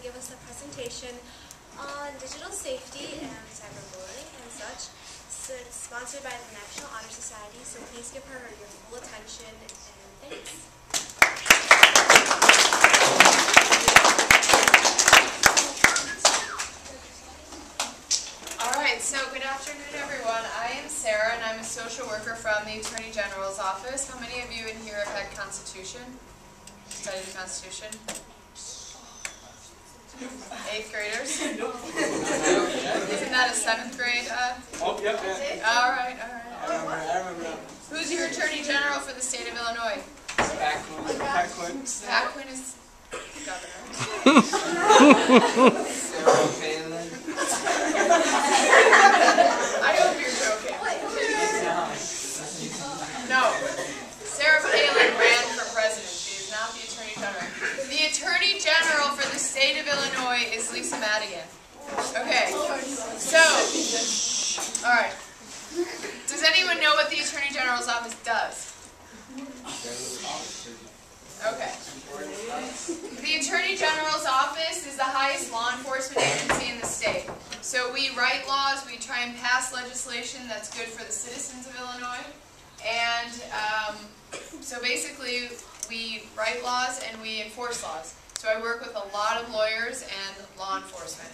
give us a presentation on digital safety and cyberbullying and such. So it's sponsored by the National Honor Society, so please give her your full attention and thanks. Alright, so good afternoon everyone. I am Sarah and I'm a social worker from the Attorney General's office. How many of you in here have had Constitution? Studied Constitution? 8th graders? Isn't that a 7th grade? Oh, yep. Alright. I remember. Who's your Attorney General for the state of Illinois? Paquin. Paquin is governor. I hope you're joking. No. Sarah Palin ran for president. She is not the Attorney General. The Attorney General for the state of Illinois is Lisa Madigan. Okay. So, alright. Does anyone know what the Attorney General's office does? Okay. The Attorney General's office is the highest law enforcement agency in the state. So we write laws, we try and pass legislation that's good for the citizens of Illinois. And so basically we write laws and we enforce laws. So I work with a lot of lawyers and law enforcement.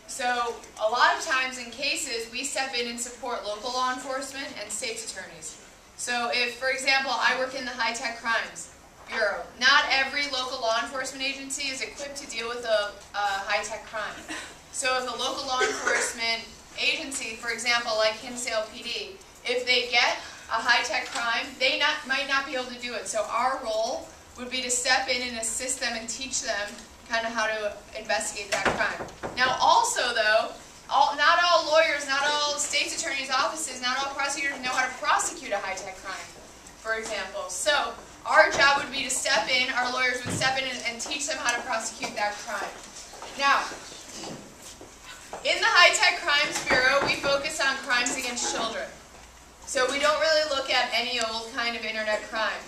So a lot of times in cases we step in and support local law enforcement and state's attorneys. So if, for example, I work in the high-tech crimes bureau, not every local law enforcement agency is equipped to deal with a high-tech crime. So if a local law enforcement agency, for example, like Hinsdale PD, if they get a high-tech crime, they might not be able to do it. So our role would be to step in and assist them and teach them kind of how to investigate that crime. Now also though, not all lawyers, not all state's attorneys' offices, not all prosecutors know how to prosecute a high-tech crime, for example. So our job would be to step in, our lawyers would step in and teach them how to prosecute that crime. Now, in the High-Tech Crimes Bureau, we focus on crimes against children. So we don't really look at any old kind of internet crime.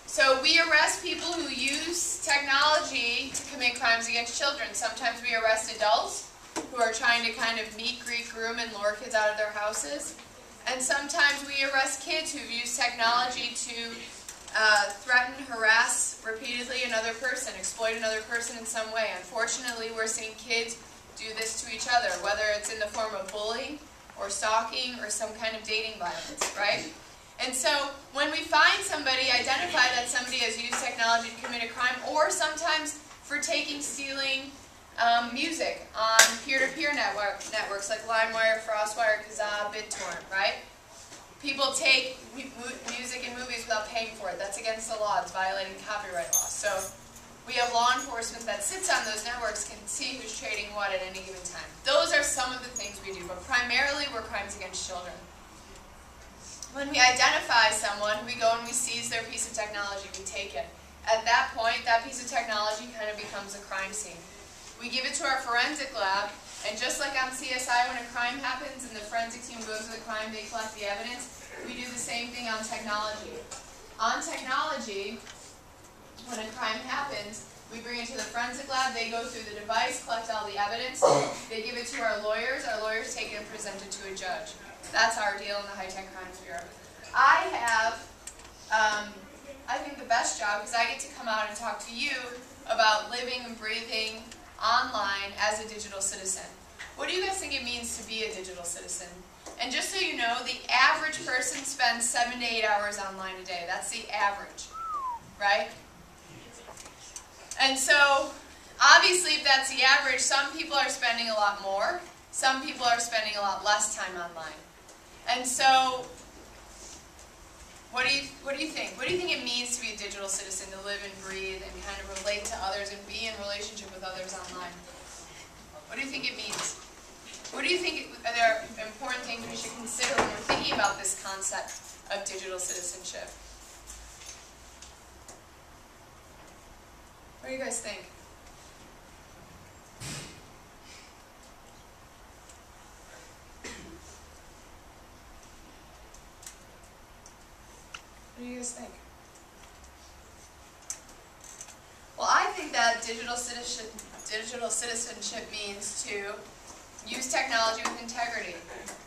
So we arrest people who use technology to commit crimes against children. Sometimes we arrest adults who are trying to kind of meet, greet, groom, and lure kids out of their houses. And sometimes we arrest kids who've used technology to threaten, harass repeatedly another person, exploit another person in some way. Unfortunately, we're seeing kids do this to each other, whether it's in the form of bullying or stalking or some kind of dating violence, right? And so when we find somebody, identify that somebody has used technology to commit a crime, or sometimes for stealing music on peer-to-peer networks like LimeWire, FrostWire, Kazaa, BitTorrent, right? People take music and movies without paying for it. That's against the law. It's violating copyright law. So we have law enforcement that sits on those networks, can see who's trading what at any given time. Those are some of the things we do, but primarily we're crimes against children. When we identify someone, we go and we seize their piece of technology. We take it. At that point, that piece of technology kind of becomes a crime scene. We give it to our forensic lab, and just like on CSI when a crime happens and the forensic team goes to the crime, they collect the evidence, we do the same thing on technology. On technology, when a crime happens, we bring it to the forensic lab, they go through the device, collect all the evidence, they give it to our lawyers take it and present it to a judge. That's our deal in the High-Tech Crimes Bureau. I have, I think the best job, because I get to come out and talk to you about living and breathing online as a digital citizen. What do you guys think it means to be a digital citizen? And just so you know, the average person spends 7 to 8 hours online a day. That's the average, right? And so, obviously, if that's the average, some people are spending a lot more. Some people are spending a lot less time online. And so, what do you think? What do you think it means to be a digital citizen, to live and breathe and kind of relate to others and be in relationship with others online? What do you think it means? What do you think are there important things we should consider when we're thinking about this concept of digital citizenship? What do you guys think? What do you guys think? Well, I think that digital citizenship means to use technology with integrity,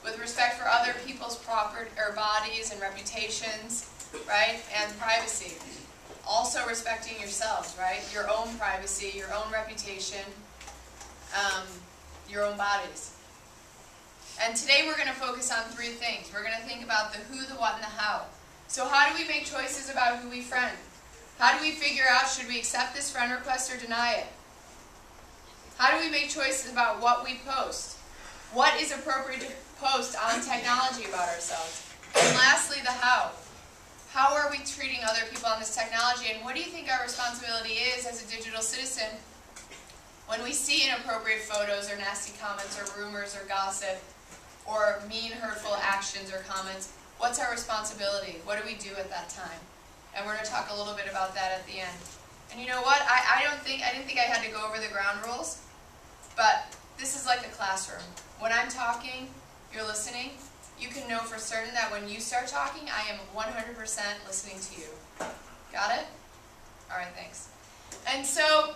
with respect for other people's property or bodies and reputations, right, and privacy. Also respecting yourselves, right, your own privacy, your own reputation, your own bodies. And today we're going to focus on three things. We're going to think about the who, the what, and the how. So how do we make choices about who we friend? How do we figure out should we accept this friend request or deny it? How do we make choices about what we post? What is appropriate to post on technology about ourselves? And lastly, the how. How are we treating other people on this technology? And what do you think our responsibility is as a digital citizen when we see inappropriate photos or nasty comments or rumors or gossip or mean, hurtful actions or comments? What's our responsibility? What do we do at that time? And we're going to talk a little bit about that at the end. And you know what? I didn't think I had to go over the ground rules, but this is like a classroom. When I'm talking, you're listening. You can know for certain that when you start talking, I am 100% listening to you. Got it? All right, thanks. And so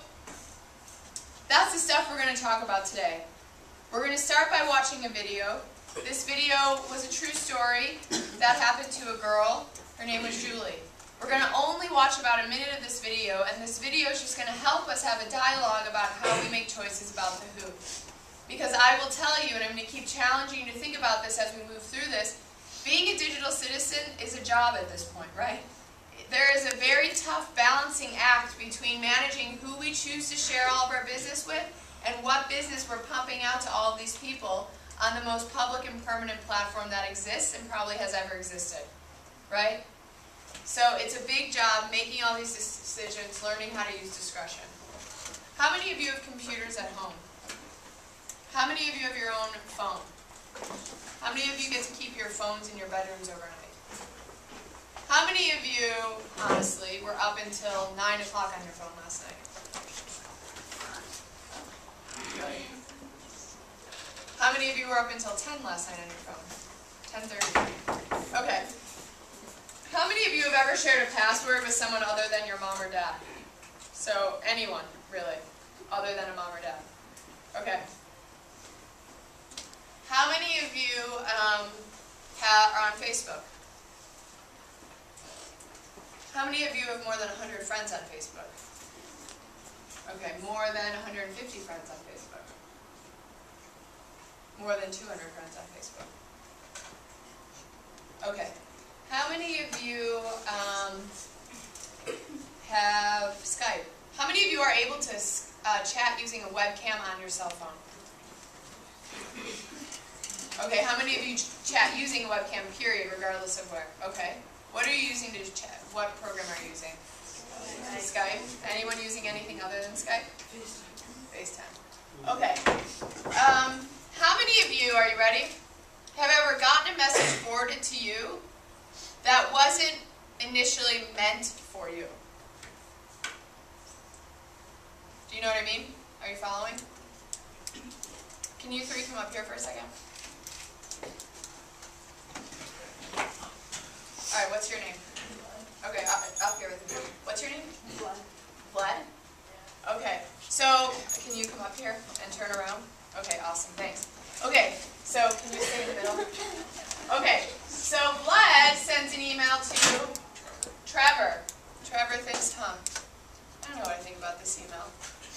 that's the stuff we're going to talk about today. We're going to start by watching a video. This video was a true story that happened to a girl. Her name was Julie. We're going to only watch about a minute of this video, and this video is just going to help us have a dialogue about how we make choices about the who. Because I will tell you, and I'm going to keep challenging you to think about this as we move through this, being a digital citizen is a job at this point, right? There is a very tough balancing act between managing who we choose to share all of our business with and what business we're pumping out to all of these people on the most public and permanent platform that exists and probably has ever existed, right? So it's a big job making all these decisions, learning how to use discretion. How many of you have computers at home? How many of you have your own phone? How many of you get to keep your phones in your bedrooms overnight? How many of you, honestly, were up until 9 o'clock on your phone last night? Really? How many of you were up until 10 last night on your phone? 10:30. Okay. How many of you have ever shared a password with someone other than your mom or dad? So anyone, really, other than a mom or dad. Okay. How many of you are on Facebook? How many of you have more than 100 friends on Facebook? Okay, more than 150 friends on Facebook. More than 200 friends on Facebook. Okay. How many of you have Skype? How many of you are able to chat using a webcam on your cell phone? Okay, how many of you chat using a webcam, period, regardless of where? Okay. What are you using to chat? What program are you using? Skype. Anyone using anything other than Skype? FaceTime. Okay. How many of you, are you ready, have ever gotten a message forwarded to you that wasn't initially meant for you? Do you know what I mean? Are you following? Can you three come up here for a second? All right, what's your name? Okay, up here with me. What's your name? Vlad. Vlad? Okay, so can you come up here and turn around? Okay, awesome, thanks. Okay, so can you stay in the middle? Okay, so Vlad sent an email to Trevor. Trevor thinks Tom. I don't know what I think about this email.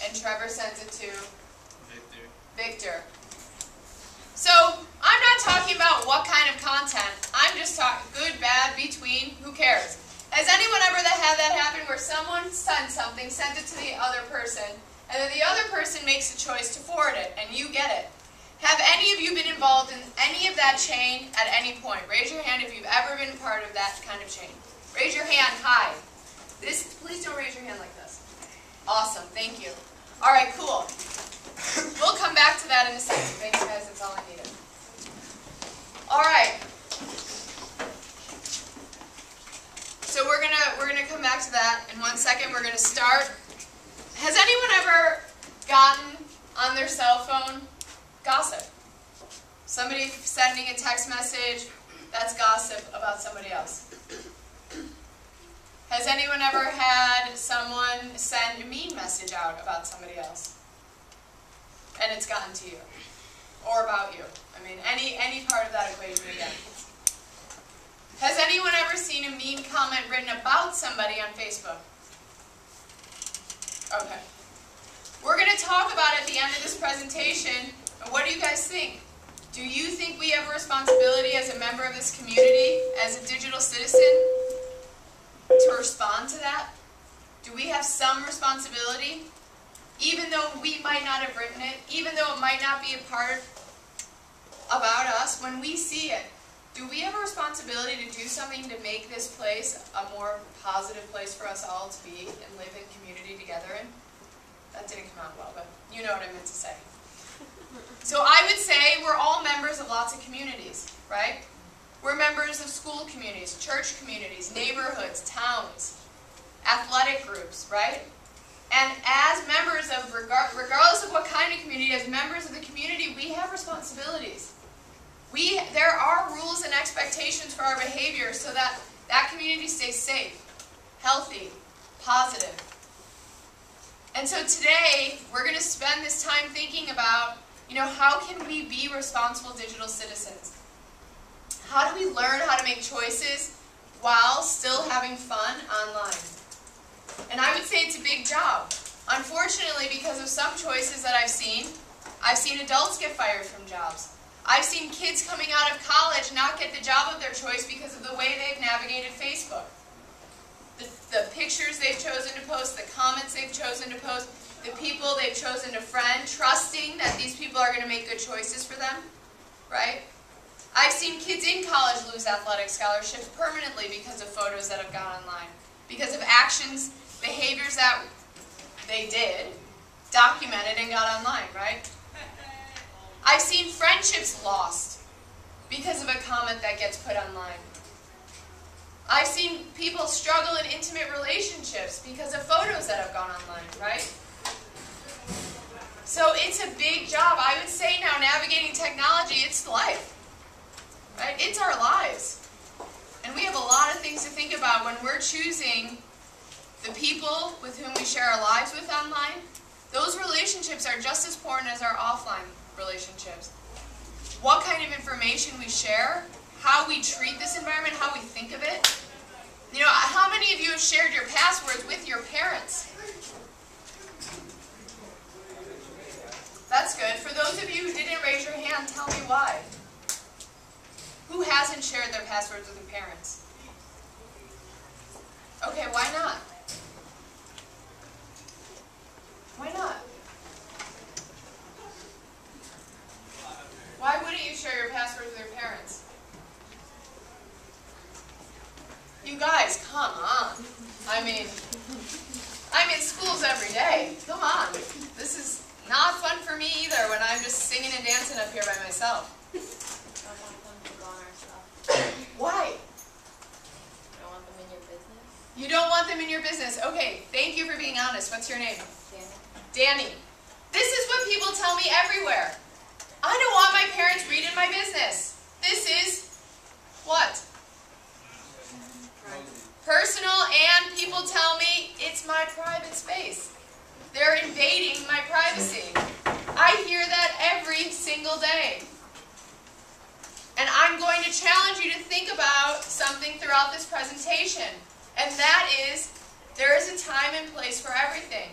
And Trevor sent it to Victor. So I'm not talking about what kind of content. I'm just talking good, bad, between, who cares? Has anyone ever had that happen where someone sent something, sent it to the other person, and then the other person makes a choice to forward it, and you get it? Have any of you been involved in any of that chain at any point? Raise your hand if you've ever been part of that kind of chain. Raise your hand high. Please don't raise your hand like this. Awesome, thank you. All right, cool. We'll come back to that in a second. Thanks, guys. That's all I needed. All right. So we're gonna come back to that in 1 second. We're gonna start. Has anyone ever gotten on their cell phone gossip? Somebody sending a text message that's gossip about somebody else. Has anyone ever had someone send a mean message out about somebody else? And it's gotten to you? Or about you? I mean, any part of that equation again. Has anyone ever seen a mean comment written about somebody on Facebook? Okay. We're going to talk about at the end of this presentation, what do you guys think? Do you think we have a responsibility as a member of this community, as a digital citizen, to respond to that? Do we have some responsibility? Even though we might not have written it, even though it might not be a part about us, when we see it, do we have a responsibility to do something to make this place a more positive place for us all to be and live in community together in? That didn't come out well, but you know what I meant to say. So I would say we're all members of lots of communities, right? We're members of school communities, church communities, neighborhoods, towns, athletic groups, right? And as members of, regardless of what kind of community, as members of the community, we have responsibilities. There are rules and expectations for our behavior so that that community stays safe, healthy, positive. And so today, we're going to spend this time thinking about, how can we be responsible digital citizens? How do we learn how to make choices while still having fun online? And I would say it's a big job. Unfortunately, because of some choices that I've seen adults get fired from jobs. I've seen kids coming out of college not get the job of their choice because of the way they've navigated Facebook. The pictures they've chosen to post, the comments they've chosen to post, the people they've chosen to friend, trusting that these people are going to make good choices for them, right? I've seen kids in college lose athletic scholarships permanently because of photos that have gone online, because of actions, behaviors that they did, documented and got online, right? I've seen friendships lost because of a comment that gets put online. I've seen people struggle in intimate relationships because of photos that have gone online, right? So it's a big job. I would say now, navigating technology, it's life, right? It's our lives. And we have a lot of things to think about when we're choosing the people with whom we share our lives with online. Those relationships are just as important as our offline relationships. What kind of information we share, how we treat this environment, how we think of it. How many of you have shared your passwords with your parents? That's good. For those of you who didn't raise your hand, tell me why. Who hasn't shared their passwords with their parents? Okay, why not? Why not? Why wouldn't you share your password with your parents? You guys, come on. I'm in schools every day. Come on. This is not fun for me either when I'm just singing and dancing up here by myself. I don't want them to go on our stuff. Why? You don't want them in your business? You don't want them in your business. Okay, thank you for being honest. What's your name? Danny. Danny. This is what people tell me everywhere. I don't want my parents reading my business. This is what? Personal, and people tell me it's my private space. They're invading my privacy. I hear that every single day. And I'm going to challenge you to think about something throughout this presentation. And that is, there is a time and place for everything.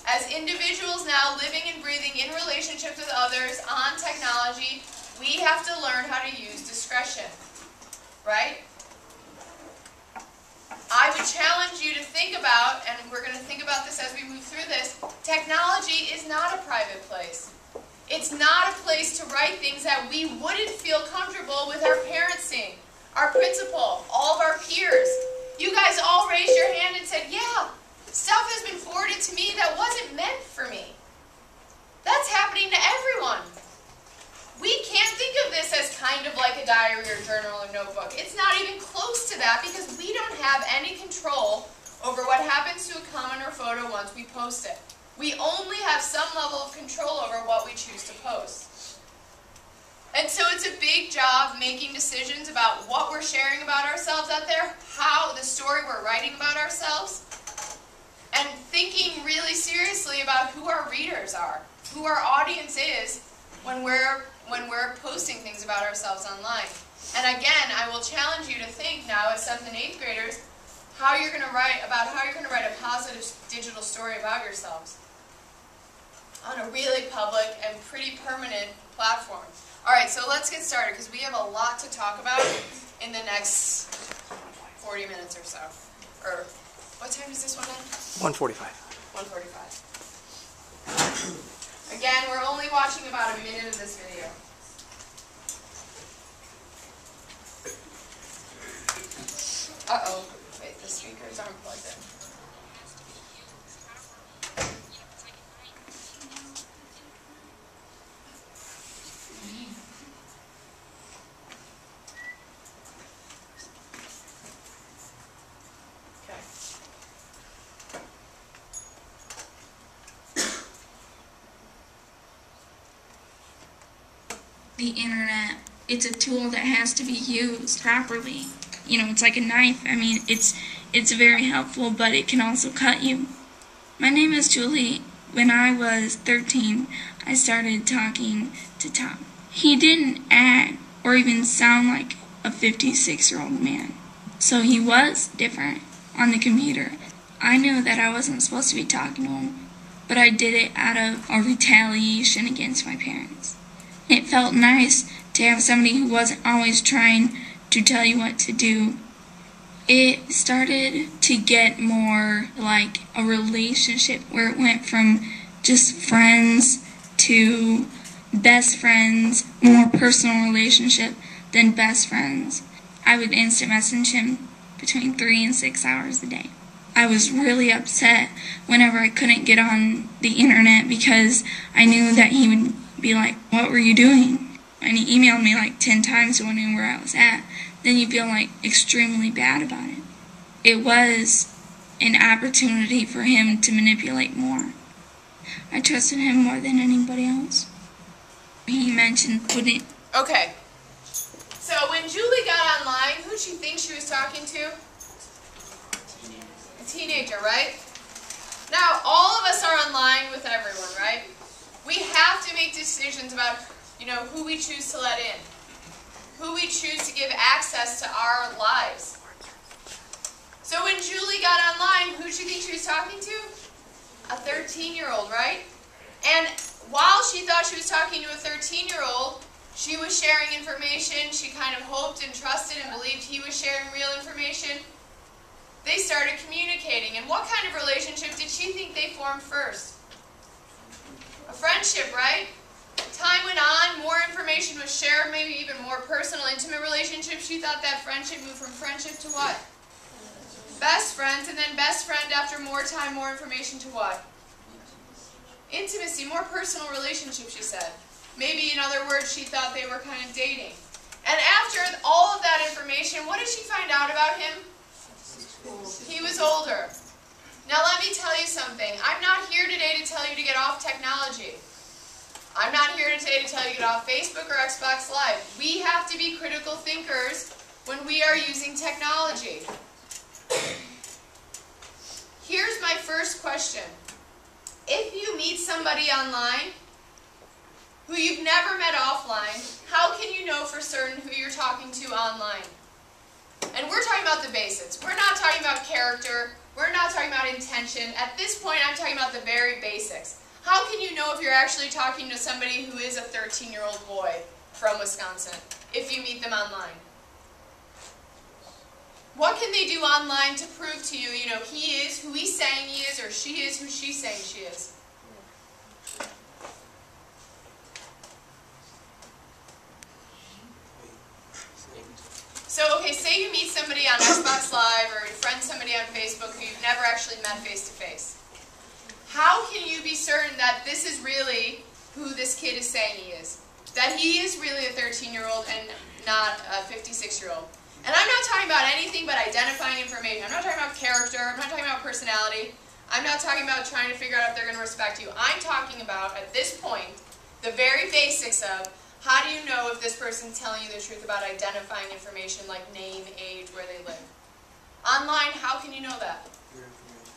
As individuals now living and breathing in relationships with others on technology, we have to learn how to use discretion. Right? I would challenge you to think about, and we're going to think about this as we move through this, technology is not a private place. It's not a place to write things that we wouldn't feel comfortable with our parents seeing, our principal, all of our peers. You guys all raised your hand and said, yeah, stuff has been forwarded to me that wasn't meant for me. That's happening to everyone. We can't think of this as kind of like a diary or journal or notebook. It's not even close to that because we don't have any control over what happens to a comment or photo once we post it. We only have some level of control over what we choose to post. And so it's a big job making decisions about what we're sharing about ourselves out there, how the story we're writing about ourselves, and thinking really seriously about who our readers are, who our audience is when we're posting things about ourselves online. And again, I will challenge you to think now as 7th and 8th graders how you're going to write a positive digital story about yourselves on a really public and pretty permanent platform. Alright, so let's get started because we have a lot to talk about in the next 40 minutes or so. Or, what time does this one end? 1:45. 1:45. Again, we're only watching about a minute of this video. Uh-oh. Wait, the speakers aren't plugged in. The internet, it's a tool that has to be used properly. You know, it's like a knife. I mean, it's very helpful, but it can also cut you. My name is Julie. When I was 13, I started talking to Tom. He didn't act or even sound like a 56-year-old man. So he was different on the computer. I knew that I wasn't supposed to be talking to him, but I did it out of a retaliation against my parents. It felt nice to have somebody who wasn't always trying to tell you what to do. It started to get more like a relationship where it went from just friends to best friends, more personal relationship than best friends. I would instant message him between 3 and 6 hours a day. I was really upset whenever I couldn't get on the internet because I knew that he would be like, "What were you doing?" And he emailed me like 10 times wondering where I was at. Then you feel like extremely bad about it. It was an opportunity for him to manipulate more. I trusted him more than anybody else. He mentioned putting... Okay. So when Julie got online, who'd she think she was talking to? A teenager, right? Now, all of us are online with everyone, right? We have to make decisions about, who we choose to let in, who we choose to give access to our lives. So when Julie got online, who did she think she was talking to? A 13-year-old, right? And while she thought she was talking to a 13-year-old, she was sharing information. She kind of hoped and trusted and believed he was sharing real information. They started communicating. And what kind of relationship did she think they formed first? A friendship, right? Time went on, more information was shared, maybe even more personal, intimate relationships. She thought that friendship moved from friendship to what? Best friends, and then best friend after more time, more information to what? Intimacy, more personal relationship, she said. Maybe, in other words, she thought they were kind of dating. And after all of that information, what did she find out about him? He was older. Now let me tell you something. I'm not here today to tell you to get off technology. I'm not here today to tell you to get off Facebook or Xbox Live. We have to be critical thinkers when we are using technology. Here's my first question. If you meet somebody online who you've never met offline, how can you know for certain who you're talking to online? And we're talking about the basics. We're not talking about character. We're not talking about intention. At this point, I'm talking about the very basics. How can you know if you're actually talking to somebody who is a 13-year-old boy from Wisconsin if you meet them online? What can they do online to prove to you, he is who he's saying he is, or she is who she's saying she is? So, okay, say you meet somebody on Xbox Live or you friend somebody on Facebook who you've never actually met face-to-face. How can you be certain that this is really who this kid is saying he is? That he is really a 13-year-old and not a 56-year-old? And I'm not talking about anything but identifying information. I'm not talking about character. I'm not talking about personality. I'm not talking about trying to figure out if they're going to respect you. I'm talking about, at this point, the very basics of How do you know if this person's telling you the truth about identifying information like name, age, where they live? Online, how can you know that? Your information.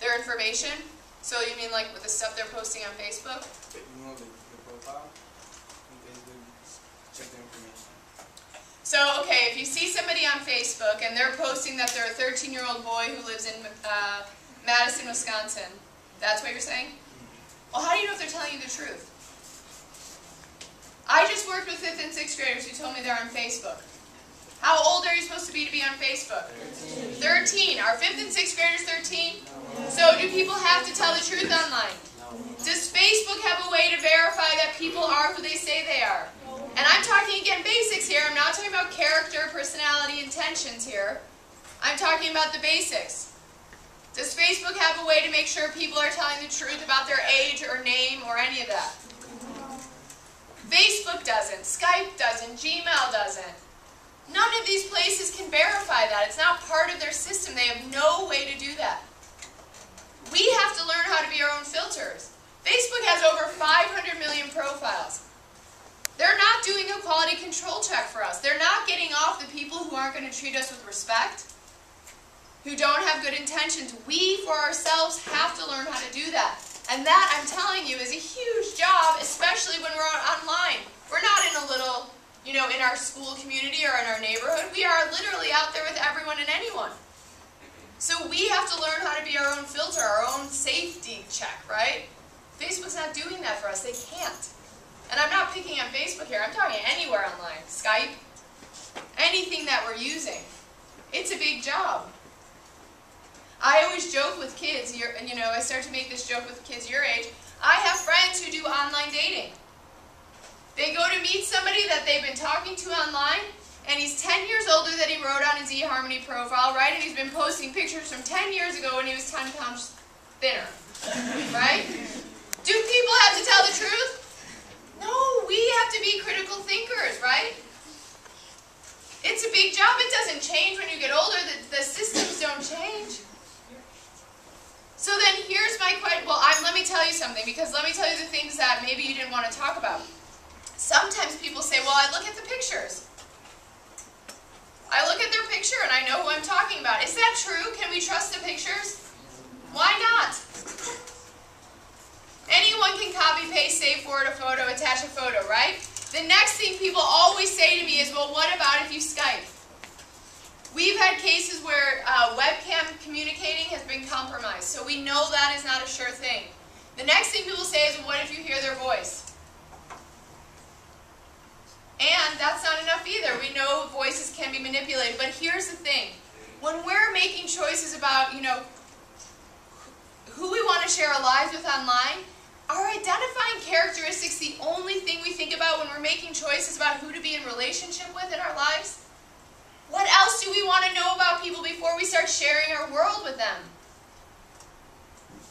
Their information? So you mean like with the stuff they're posting on Facebook? You know the profile. And basically check the information. So, okay, if you see somebody on Facebook and they're posting that they're a 13-year-old boy who lives in Madison, Wisconsin, that's what you're saying? Well, how do you know if they're telling you the truth? I just worked with 5th and 6th graders who told me they're on Facebook. How old are you supposed to be on Facebook? 13. Are 5th and 6th graders 13? So do people have to tell the truth online? Does Facebook have a way to verify that people are who they say they are? And I'm talking, again, basics here. I'm not talking about character, personality, intentions here. I'm talking about the basics. Does Facebook have a way to make sure people are telling the truth about their age or name or any of that? Facebook doesn't. Skype doesn't. Gmail doesn't. None of these places can verify that. It's not part of their system. They have no way to do that. We have to learn how to be our own filters. Facebook has over 500 million profiles. They're not doing a quality control check for us. They're not getting off the people who aren't going to treat us with respect, who don't have good intentions. We, for ourselves, have to learn how to do that. And that, I'm telling you, is a huge job, especially when we're online. We're not in a little, in our school community or in our neighborhood. We are literally out there with everyone and anyone. So we have to learn how to be our own filter, our own safety check, right? Facebook's not doing that for us. They can't. And I'm not picking on Facebook here. I'm talking anywhere online. Skype, anything that we're using. It's a big job. I always joke with kids, I start to make this joke with kids your age. I have friends who do online dating. They go to meet somebody that they've been talking to online, and he's 10 years older than he wrote on his eHarmony profile, right? And he's been posting pictures from 10 years ago when he was 10 pounds thinner, right? Do people have to tell the truth? No, we have to be critical thinkers, right? It's a big job. It doesn't change when you get older. The systems don't change. So then here's my question. Well, let me tell you something, because let me tell you the things that maybe you didn't want to talk about. Sometimes people say, well, I look at the pictures. I look at their picture and I know who I'm talking about. Is that true? Can we trust the pictures? Why not? Anyone can copy, paste, save, forward a photo, attach a photo, right? The next thing people always say to me is, well, what about if you Skype? We've had cases where webcam communicating has been compromised, so we know that is not a sure thing. The next thing people say is, well, what if you hear their voice? And that's not enough either. We know voices can be manipulated, but here's the thing. When we're making choices about, who we want to share our lives with online, are identifying characteristics the only thing we think about when we're making choices about who to be in relationship with in our lives? What else do we want to know about people before we start sharing our world with them?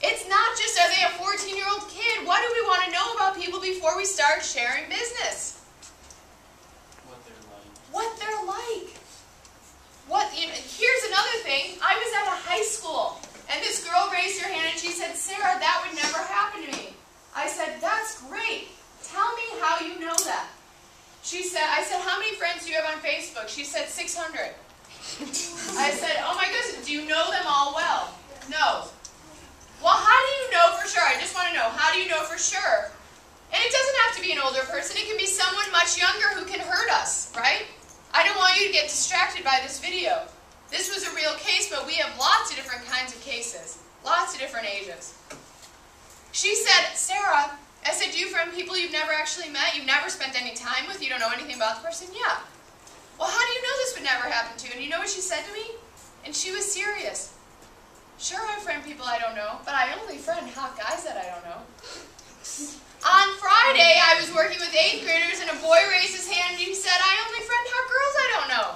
It's not just, are they a 14-year-old kid? What do we want to know about people before we start sharing business? What they're like. Here's another thing. I was at a high school, and this girl raised her hand and she said, Sarah, that would never happen to me. I said, that's great. Tell me how you know that. I said, how many friends do you have on Facebook? She said, 600. I said, oh my goodness, do you know them all well? No. Well, how do you know for sure? I just want to know, how do you know for sure? And it doesn't have to be an older person. It can be someone much younger who can hurt us, right? I don't want you to get distracted by this video. This was a real case, but we have lots of different kinds of cases. Lots of different ages. She said, Sarah, I said, do you friend people you've never actually met? You've never spent any time with? You don't know anything about the person? Yeah. Well, how do you know this would never happen to you? And you know what she said to me? And she was serious. Sure, I friend people I don't know, but I only friend hot guys that I don't know. On Friday, I was working with 8th graders, and a boy raised his hand and he said, I only friend hot girls I don't know.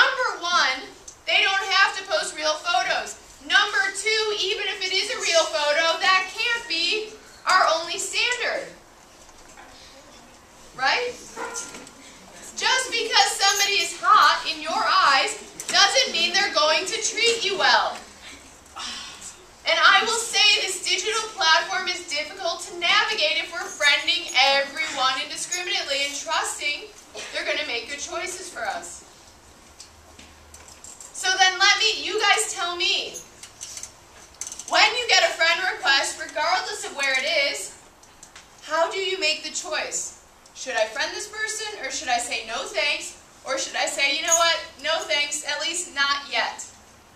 Number one, they don't have to post real photos. Number two, even if it is a real photo, that can't be our only standard. Right? Just because somebody is hot in your eyes doesn't mean they're going to treat you well. And I will say this digital platform is difficult to navigate if we're friending everyone everyone indiscriminately and trusting they're going to make good choices for us. So then you guys tell me, when you get a friend request, regardless of where it is, how do you make the choice? Should I friend this person, or should I say no thanks, or should I say, you know what, no thanks, at least not yet?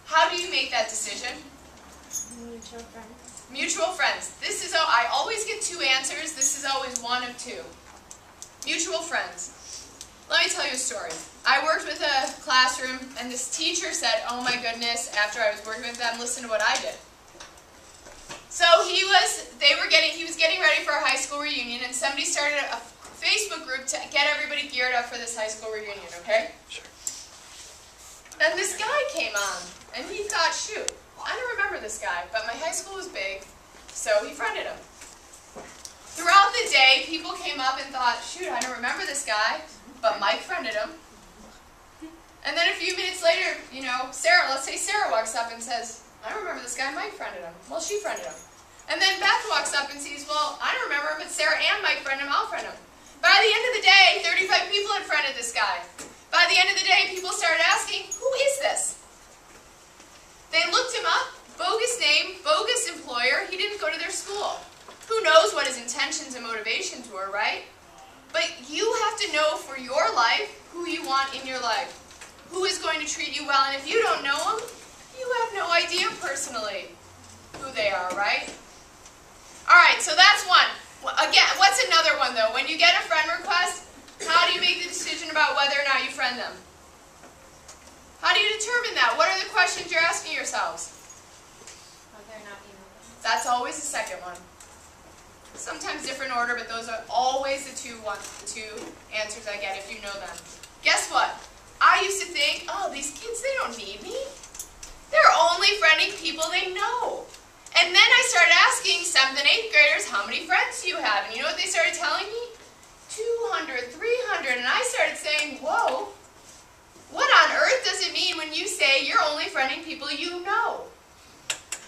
How do you make that decision? Mutual friends. Mutual friends. I always get two answers. This is always one of two. Mutual friends. Let me tell you a story. I worked with a classroom, and this teacher said, oh my goodness, after I was working with them, listen to what I did. So he was getting ready for a high school reunion, and somebody started a Facebook group to get everybody geared up for this high school reunion, okay? Sure. And this guy came on, and he thought, shoot, I don't remember this guy, but my high school was big, so he friended him. Throughout the day, people came up and thought, shoot, I don't remember this guy, but Mike friended him. And then a few minutes later, let's say Sarah walks up and says, I don't remember this guy, Mike friended him. Well, she friended him. And then Beth walks up and sees, well, I don't remember him, but Sarah and Mike friended him, I'll friend him. By the end of the day, 35 people had friended this guy. By the end of the day, people started asking, who is this? They looked him up, bogus name, bogus employer, he didn't go to their school. Who knows what his intentions and motivations were, right? But you have to know for your life who you want in your life. Who is going to treat you well, and if you don't know them, you have no idea personally who they are, right? Alright, so that's one. Again, what's another one though? When you get a friend request, how do you make the decision about whether or not you friend them? How do you determine that? What are the questions you're asking yourselves? Whether or not you know them. That's always the second one. Sometimes different order, but those are always the two answers I get if you know them. Guess what? I used to think, oh, these kids, they don't need me. They're only friending people they know. And then I started asking 7th and 8th graders, how many friends do you have? And you know what they started telling me? 200, 300. And I started saying, whoa, what on earth does it mean when you say you're only friending people you know?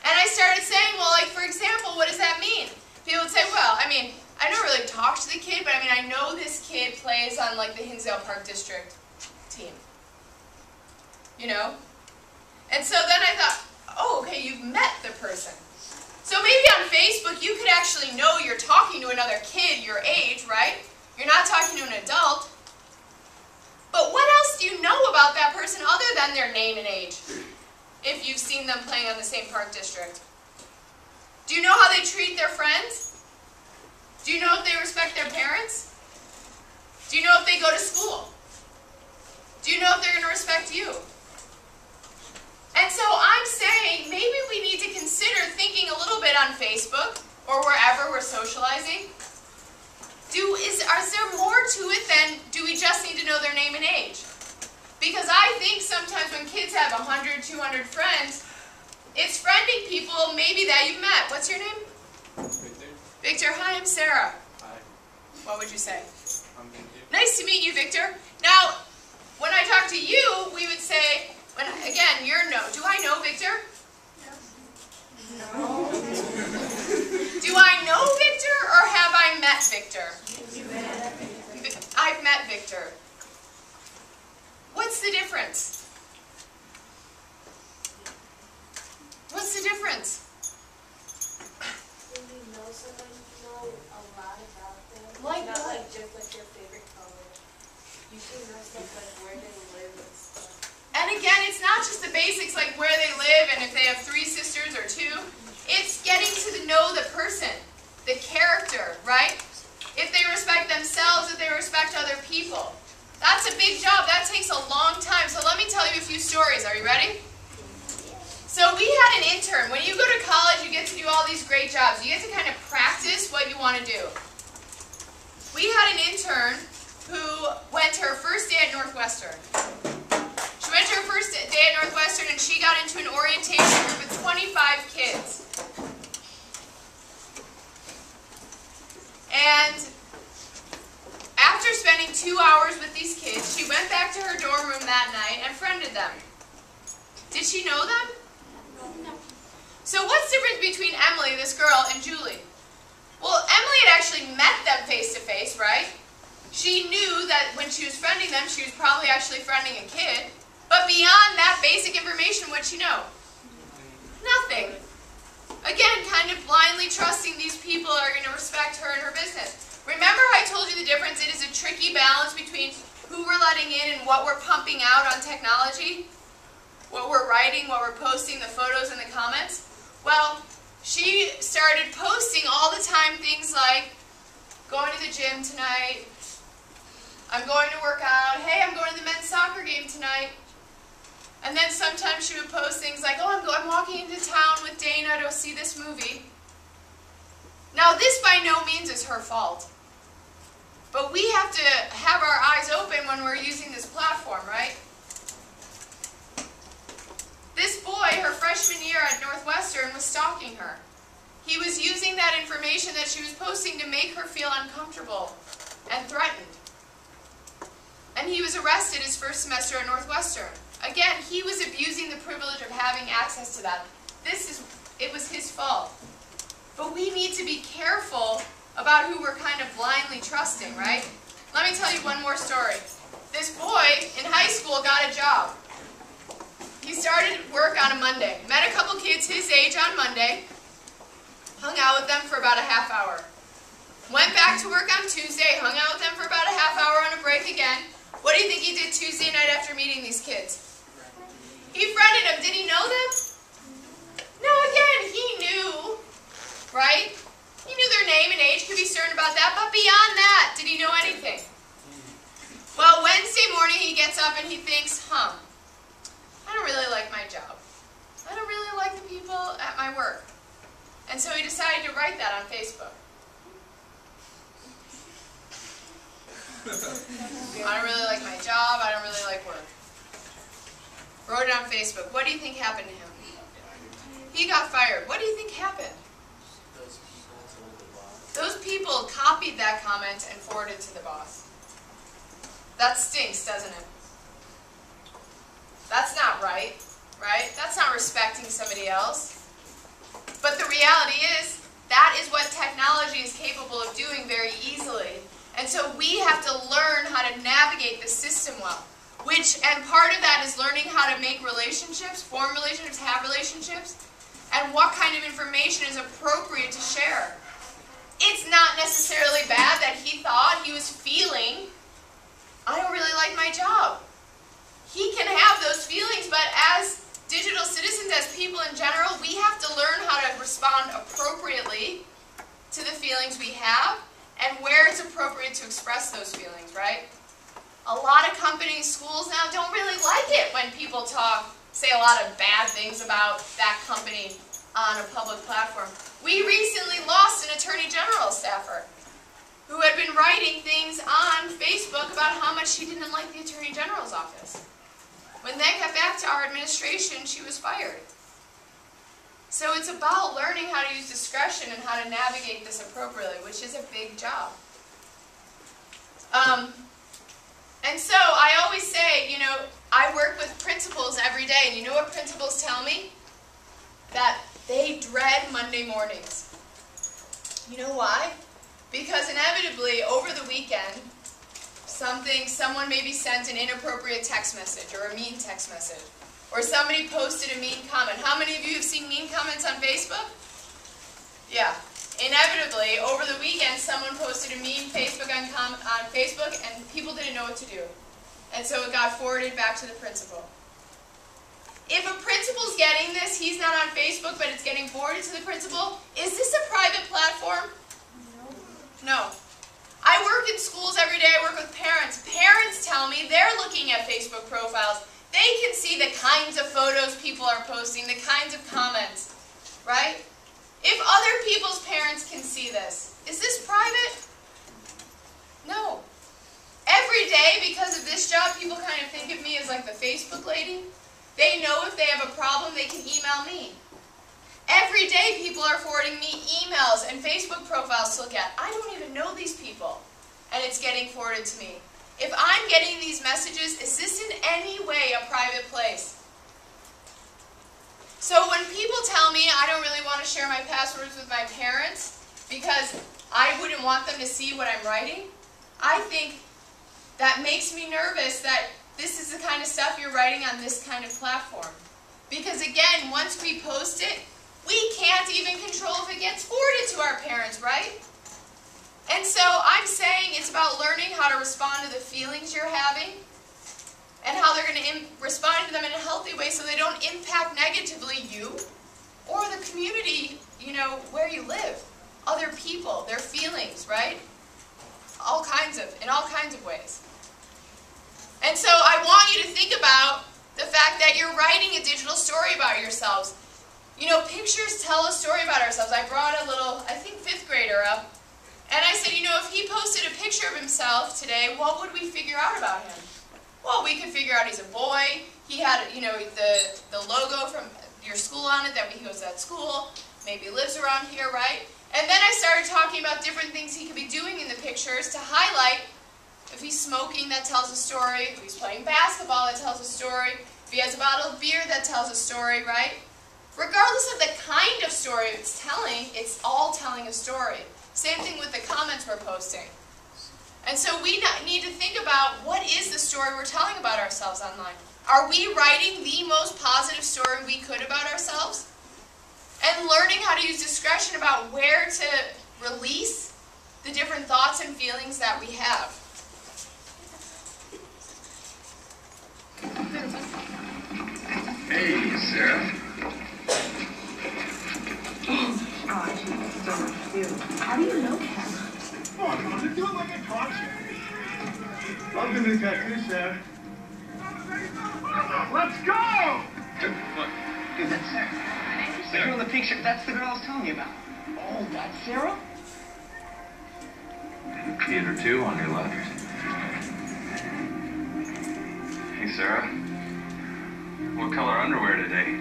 And I started saying, well, like, for example, what does that mean? People would say, well, I mean, I don't really talk to the kid, but I mean, I know this kid plays on, like, the Hinsdale Park District team. You know? And so then I thought, oh, okay, you've met the person. So maybe on Facebook, you could actually know you're talking to another kid your age, right? You're not talking to an adult. But what else do you know about that person other than their name and age, if you've seen them playing on the same park district? Do you know how they treat their friends? Do you know if they respect their parents? Do you know if they go to school? Do you know if they're going to respect you? And so I'm saying maybe we need to consider thinking a little bit on Facebook or wherever we're socializing. Is there more to it than do we just need to know their name and age? Because I think sometimes when kids have 100, 200 friends, it's friending people maybe that you've met. What's your name? Victor. Victor. Hi, I'm Sarah. Hi. What would you say? I'm Victor. Nice to meet you, Victor. Now, when I talk to you, we would say, again, you're no. Do I know Victor? No. Do I know Victor, or have I met Victor? I've met Victor. What's the difference? What's the difference? When you know someone, you know a lot about them. Like not what? like just like your favorite color. You can know stuff like where they live and stuff. And again, it's not just the basics like where they live and if they have 3 sisters or 2. It's getting to know the person, the character, right? If they respect themselves, if they respect other people. That's a big job. That takes a long time. So let me tell you a few stories. Are you ready? So we had an intern. When you go to college, you get to do all these great jobs. You get to kind of practice what you want to do. We had an intern who went to her first day at Northwestern. She went to her first day at Northwestern and she got into an orientation group with 25 kids. And after spending 2 hours with these kids, she went back to her dorm room that night and friended them. Did she know them? No. So what's the difference between Emily, this girl, and Julie? Well, Emily had actually met them face to face. kids, right? She knew that when she was friending them, she was probably actually friending a kid. But beyond that basic information, what'd she know? Nothing. Again, kind of blindly trusting these people are going to respect her and her business. Remember I told you the difference? It is a tricky balance between who we're letting in and what we're pumping out on technology. What we're writing, what we're posting, the photos and the comments. Well, she started posting all the time things like, going to the gym tonight, I'm going to work out, hey, I'm going to the men's soccer game tonight. And then sometimes she would post things like, oh, I'm walking into town with Dana to see this movie. Now, this by no means is her fault. But we have to have our eyes open when we're using this platform, right? This boy, her freshman year at Northwestern, was stalking her. He was using that information that she was posting to make her feel uncomfortable and threatened. And he was arrested his first semester at Northwestern. Again, he was abusing the privilege of having access to that. It was his fault. But we need to be careful about who we're kind of blindly trusting, right? Let me tell you one more story. This boy in high school got a job. He started work on a Monday. Met a couple kids his age on Monday. Hung out with them for about a half hour. Went back to work on Tuesday. Hung out with them for about a half hour on a break again. What do you think he did Tuesday night after meeting these kids? He friended them. Did he know them? No, again, he knew, right? He knew their name and age, could be certain about that, but beyond that, did he know anything? Well, Wednesday morning he gets up and he thinks, I don't really like my job. I don't really like the people at my work. And so he decided to write that on Facebook. I don't really like my job, I don't really like work. Wrote it on Facebook. What do you think happened to him? He got fired. What do you think happened? Those people copied that comment and forwarded it to the boss. That stinks, doesn't it? That's not right, right? That's not respecting somebody else. But the reality is, that is what technology is capable of doing very easily. And so we have to learn how to navigate the system well. And part of that is learning how to make relationships, form relationships, have relationships, and what kind of information is appropriate to share. It's not necessarily bad that he thought, he was feeling, I don't really like my job. He can have those feelings, but as digital citizens, as people in general, we have to learn how to respond appropriately to the feelings we have and where it's appropriate to express those feelings, right? A lot of companies, schools now don't really like it when people say a lot of bad things about that company on a public platform. We recently lost an Attorney General staffer who had been writing things on Facebook about how much she didn't like the Attorney General's office. When that got back to our administration, she was fired. So it's about learning how to use discretion and how to navigate this appropriately, which is a big job. And so I always say, I work with principals every day, and you know what principals tell me? That they dread Monday mornings. You know why? Because inevitably, over the weekend, someone maybe sent an inappropriate text message or a mean text message. Or somebody posted a mean comment. How many of you have seen mean comments on Facebook? Yeah. Inevitably, over the weekend, someone posted a mean Facebook on Facebook, and people didn't know what to do. And so it got forwarded back to the principal. If a principal's getting this, he's not on Facebook, but it's getting forwarded to the principal, is this a private platform? No. I work in schools every day. I work with parents. Parents tell me they're looking at Facebook profiles. They can see the kinds of photos people are posting, the kinds of comments, right? If other people's parents can see this, is this private? No. Every day, because of this job, people kind of think of me as like the Facebook lady. They know if they have a problem, they can email me. Every day, people are forwarding me emails and Facebook profiles to look at. I don't even know these people, and it's getting forwarded to me. If I'm getting these messages, is this in any way a private place? So when people tell me I don't really want to share my passwords with my parents because I wouldn't want them to see what I'm writing, I think that makes me nervous that this is the kind of stuff you're writing on this kind of platform. Because again, once we post it, we can't even control if it gets forwarded to our parents, right? And so I'm saying it's about learning how to respond to the feelings you're having and how they're going to respond to them in a healthy way so they don't impact negatively you or the community, you know, where you live, other people, their feelings, right? In all kinds of ways. And so I want you to think about the fact that you're writing a digital story about yourselves. You know, pictures tell a story about ourselves. I brought a little, I think, 5th grader up, and I said, you know, if he posted a picture of himself today, what would we figure out about him? Well, we could figure out he's a boy. He had, you know, the logo from your school on it, that he goes to that school, maybe lives around here, right? And then I started talking about different things he could be doing in the pictures to highlight if he's smoking, that tells a story. If he's playing basketball, that tells a story. If he has a bottle of beer, that tells a story, right? Regardless of the kind of story it's telling, it's all telling a story. Same thing with the comments we're posting. And so we need to think about, what is the story we're telling about ourselves online? Are we writing the most positive story we could about ourselves? And learning how to use discretion about where to release the different thoughts and feelings that we have. Hey, Sarah. How do you know him? Oh, come on, do it like I taught you. Love the new tattoo, Sarah. Let's go! What? Dude, that's Sarah. The girl in the pink shirt, that's the girl I was telling you about. Oh, that's Sarah? Theater 2 on your left. Hey, Sarah. What color underwear today?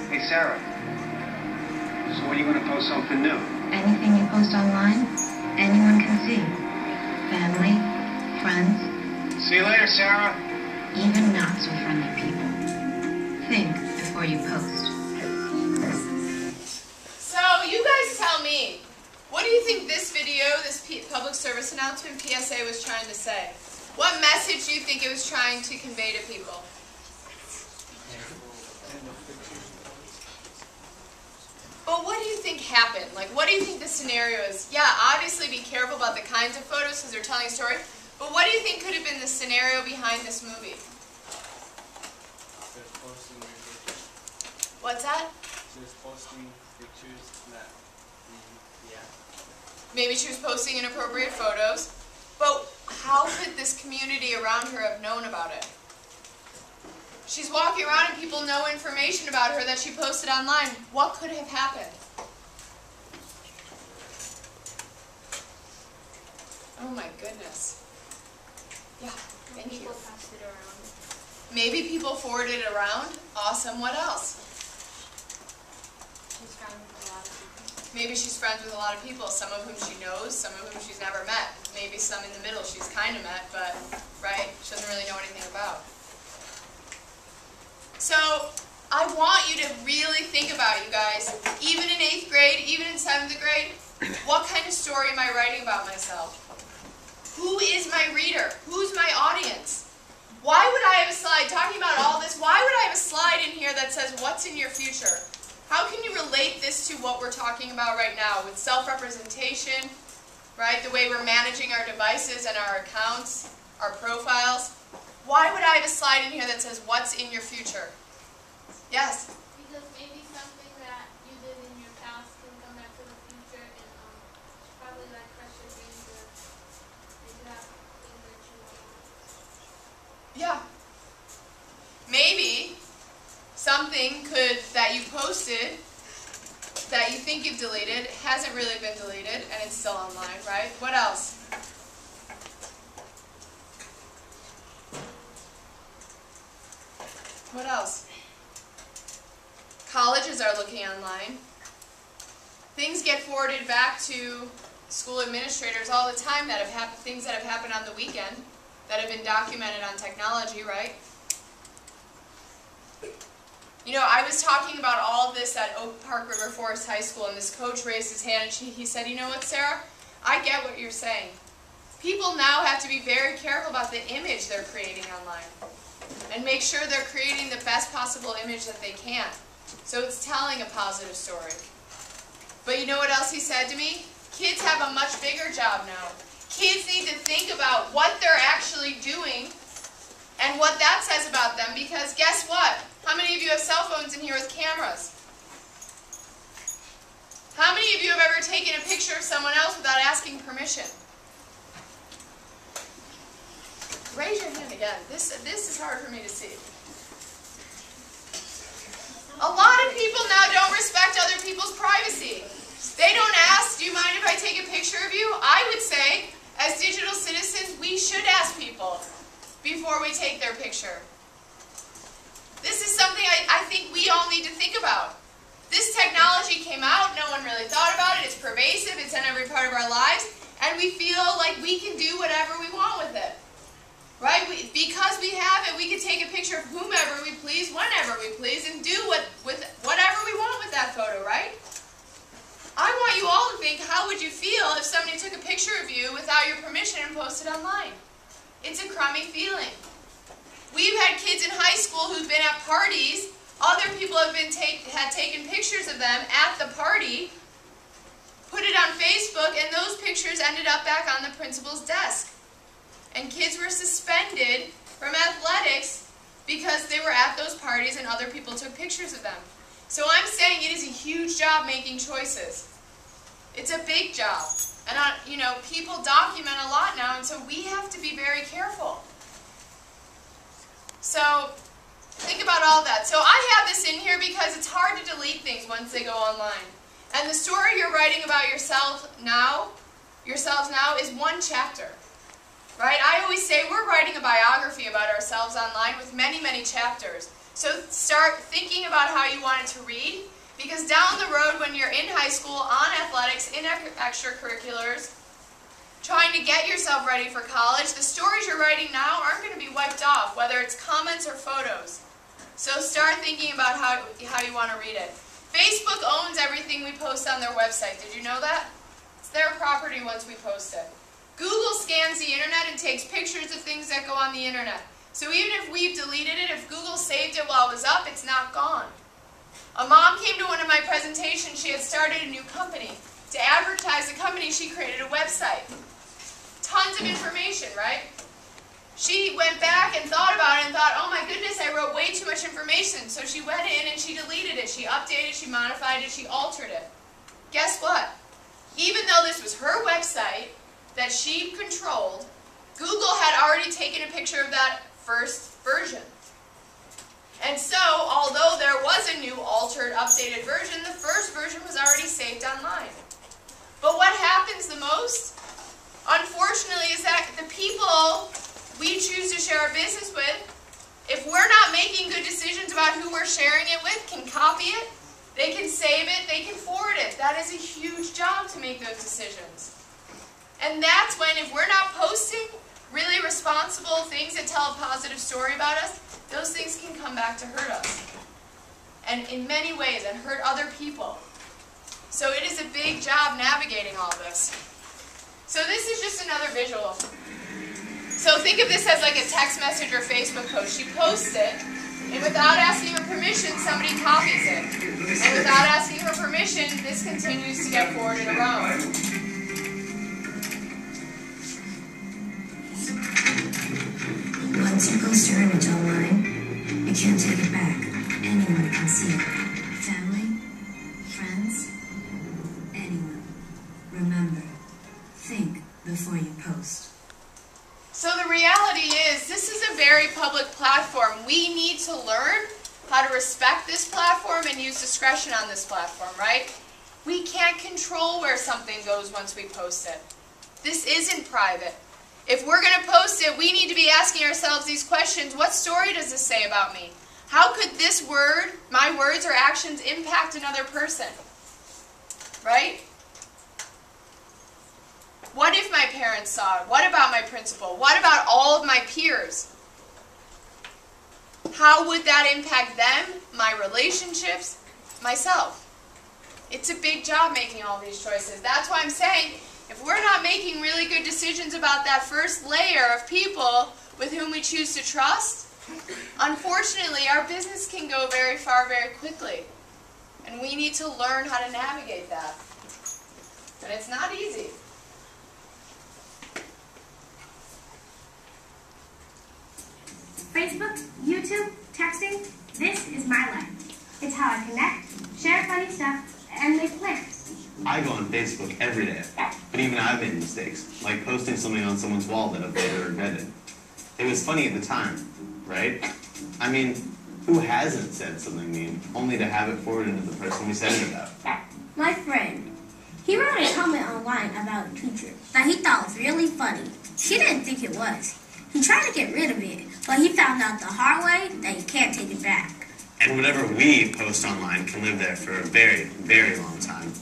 Hey, Sarah. So when are you going to post something new? Anything you post online, anyone can see. Family, friends, See you later, Sarah. even not so friendly people. Think before you post. So you guys tell me, what do you think this video, this public service announcement, PSA, was trying to say? What message do you think it was trying to convey to people? But what do you think happened? Like, what do you think the scenario is? Yeah, obviously be careful about the kinds of photos because they're telling a story. But what do you think could have been the scenario behind this movie? Just posting your pictures. What's that? Just posting pictures that, yeah. Maybe she was posting inappropriate photos. But how could this community around her have known about it? She's walking around and people know information about her that she posted online. What could have happened? Oh my goodness. Yeah, thank you. People passed it around. Maybe people forwarded it around. Awesome. What else? She's friends with a lot of people. Maybe she's friends with a lot of people, some of whom she knows, some of whom she's never met. Maybe some in the middle she's kind of met, but, right, she doesn't really know anything about. So, I want you to really think about, you guys, even in 8th grade, even in 7th grade, what kind of story am I writing about myself? Who is my reader? Who's my audience? Why would I have a slide, talking about all this, why would I have a slide in here that says, what's in your future? How can you relate this to what we're talking about right now with self-representation, right? The way we're managing our devices and our accounts, our profiles. Why would I have a slide in here that says, what's in your future? Yes? Because maybe something that you did in your past can come back to the future and probably like crush your dreams or maybe have things that you want. Yeah. Maybe something that you posted that you think you've deleted hasn't really been deleted and it's still online, right? What else? What else? Colleges are looking online. Things get forwarded back to school administrators all the time that have happened, things that have happened on the weekend that have been documented on technology, right? You know, I was talking about all of this at Oak Park River Forest High School, and this coach raised his hand, and he said, you know what, Sarah? I get what you're saying. People now have to be very careful about the image they're creating online and make sure they're creating the best possible image that they can. So it's telling a positive story. But you know what else he said to me? Kids have a much bigger job now. Kids need to think about what they're actually doing and what that says about them, because guess what? How many of you have cell phones in here with cameras? How many of you have ever taken a picture of someone else without asking permission? Raise your hand again. This is hard for me to see. A lot of people now don't respect other people's privacy. They don't ask, do you mind if I take a picture of you? I would say, as digital citizens, we should ask people before we take their picture. This is something I think we all need to think about. This technology came out, no one really thought about it, it's pervasive, it's in every part of our lives, and we feel like we can do whatever we want with it. Right? Because we have it, we can take a picture of whomever we please, whenever we please, and do whatever we want with that photo, right? I want you all to think, how would you feel if somebody took a picture of you without your permission and posted online? It's a crummy feeling. We've had kids in high school who've been at parties, other people have taken pictures of them at the party, put it on Facebook, and those pictures ended up back on the principal's desk. And kids were suspended from athletics because they were at those parties and other people took pictures of them. So I'm saying it is a huge job making choices. It's a big job. And you know, people document a lot now, and so we have to be very careful. So think about all that. So I have this in here because it's hard to delete things once they go online. And the story you're writing about yourselves now is one chapter. Right? I always say we're writing a biography about ourselves online with many, many chapters. So start thinking about how you want it to read, because down the road when you're in high school, on athletics, in extracurriculars, trying to get yourself ready for college, the stories you're writing now aren't going to be wiped off, whether it's comments or photos. So start thinking about how you want to read it. Facebook owns everything we post on their website. Did you know that? It's their property once we post it. Google scans the internet and takes pictures of things that go on the internet. So even if we've deleted it, if Google saved it while it was up, it's not gone. A mom came to one of my presentations. She had started a new company. To advertise the company, she created a website. Tons of information, right? She went back and thought about it and thought, oh my goodness, I wrote way too much information. So she went in and she deleted it. She updated, she modified it, she altered it. Guess what? Even though this was her website that she controlled, Google had already taken a picture of that first version. And so, although there was a new altered, updated version, the first version was already saved online. But what happens the most, unfortunately, is that the people we choose to share our business with, if we're not making good decisions about who we're sharing it with, can copy it, they can save it, they can forward it. That is a huge job to make those decisions. And that's when, if we're not posting really responsible things that tell a positive story about us, those things can come back to hurt us. And in many ways, and hurt other people. So it is a big job navigating all this. So this is just another visual. So think of this as like a text message or Facebook post. She posts it, and without asking her permission, somebody copies it. And without asking her permission, this continues to get forwarded around. Once you post your image online, you can't take it back. Anyone can see it. Family, friends, anyone. Remember, think before you post. So the reality is, this is a very public platform. We need to learn how to respect this platform and use discretion on this platform, right? We can't control where something goes once we post it. This isn't private. If we're going to post it, we need to be asking ourselves these questions. What story does this say about me? How could this word, my words or actions, impact another person? Right? What if my parents saw it? What about my principal? What about all of my peers? How would that impact them, my relationships, myself? It's a big job making all these choices. That's why I'm saying, if we're not making really good decisions about that first layer of people with whom we choose to trust, unfortunately, our business can go very far very quickly. And we need to learn how to navigate that. And it's not easy. Facebook, YouTube, texting, this is my life. It's how I connect, share funny stuff, and make plans. I go on Facebook every day, but even I've made mistakes, like posting something on someone's wall that I've later regretted. It was funny at the time, right? I mean, who hasn't said something mean, only to have it forwarded to the person we said it about? My friend, he wrote a comment online about a teacher that he thought was really funny. She didn't think it was. He tried to get rid of it, but he found out the hard way that you can't take it back. And whatever we post online can live there for a very, very long time.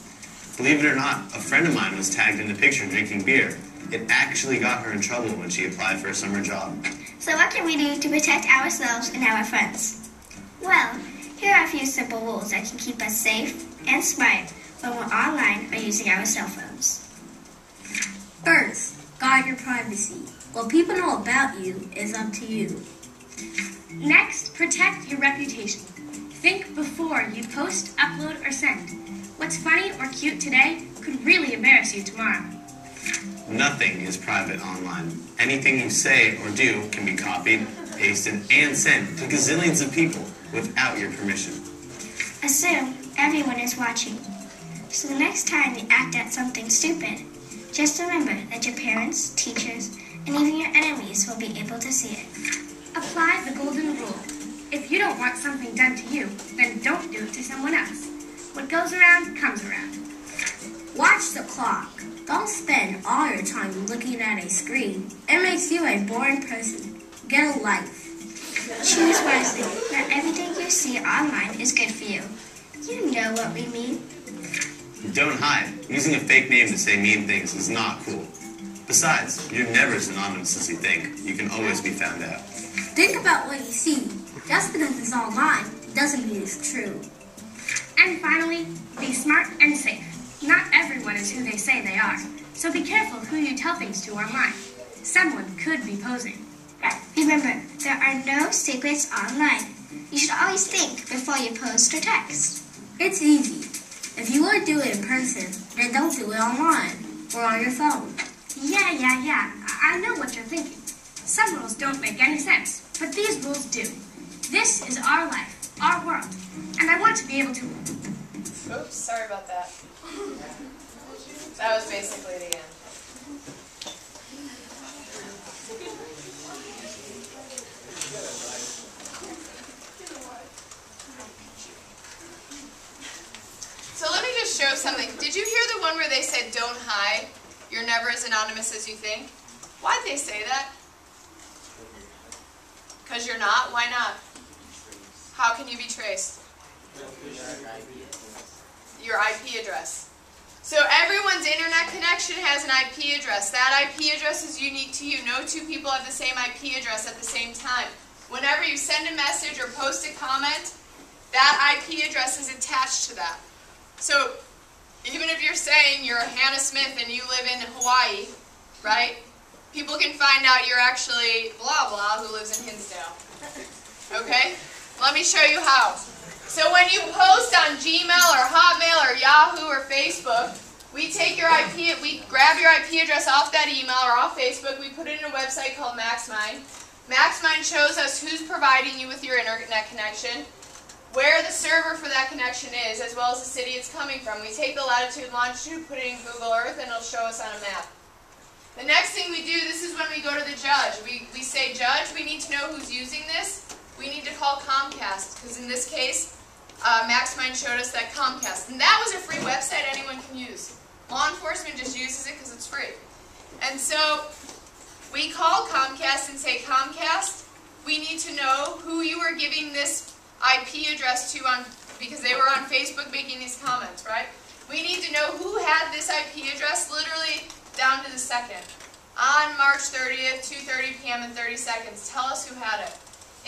Believe it or not, a friend of mine was tagged in a picture drinking beer. It actually got her in trouble when she applied for a summer job. So what can we do to protect ourselves and our friends? Well, here are a few simple rules that can keep us safe and smart when we're online or using our cell phones. First, guard your privacy. What people know about you is up to you. Next, protect your reputation. Think before you post, upload, or send. What's funny or cute today could really embarrass you tomorrow. Nothing is private online. Anything you say or do can be copied, pasted, and sent to gazillions of people without your permission. Assume everyone is watching. So the next time you act out something stupid, just remember that your parents, teachers, and even your enemies will be able to see it. Apply the golden rule. If you don't want something done to you, then don't do it to someone else. What goes around, comes around. Watch the clock. Don't spend all your time looking at a screen. It makes you a boring person. Get a life. Choose wisely. Not everything you see online is good for you. You know what we mean. Don't hide. Using a fake name to say mean things is not cool. Besides, you're never as anonymous as you think. You can always be found out. Think about what you see. Just because it's online doesn't mean it's true. And finally, be smart and safe. Not everyone is who they say they are, so be careful who you tell things to online. Someone could be posing. Remember, there are no secrets online. You should always think before you post or text. It's easy. If you want to do it in person, then don't do it online or on your phone. Yeah. I know what you're thinking. Some rules don't make any sense, but these rules do. This is our life, our world, and I want to be able to... Oops, sorry about that. That was basically the end. So let me just show something. Did you hear the one where they said, don't hide? You're never as anonymous as you think? Why'd they say that? Because you're not? Why not? How can you be traced? Your IP address. So everyone's internet connection has an IP address. That IP address is unique to you. No two people have the same IP address at the same time. Whenever you send a message or post a comment, that IP address is attached to that. So even if you're saying you're Hannah Smith and you live in Hawaii, right? People can find out you're actually blah blah who lives in Hinsdale. Okay? Let me show you how. So when you post on Gmail or Hotmail or Yahoo or Facebook, we take your IP, we grab your IP address off that email or off Facebook, we put it in a website called MaxMind. MaxMind shows us who's providing you with your internet connection, where the server for that connection is, as well as the city it's coming from. We take the latitude and longitude, put it in Google Earth, and it'll show us on a map. The next thing we do, this is when we go to the judge. We say, Judge, we need to know who's using this. We need to call Comcast, because in this case, MaxMind showed us that Comcast. And that was a free website anyone can use. Law enforcement just uses it because it's free. And so we call Comcast and say, Comcast, we need to know who you are giving this IP address to because they were on Facebook making these comments, right? We need to know who had this IP address literally down to the second. On March 30th, 2:30 p.m. and 30 seconds. Tell us who had it.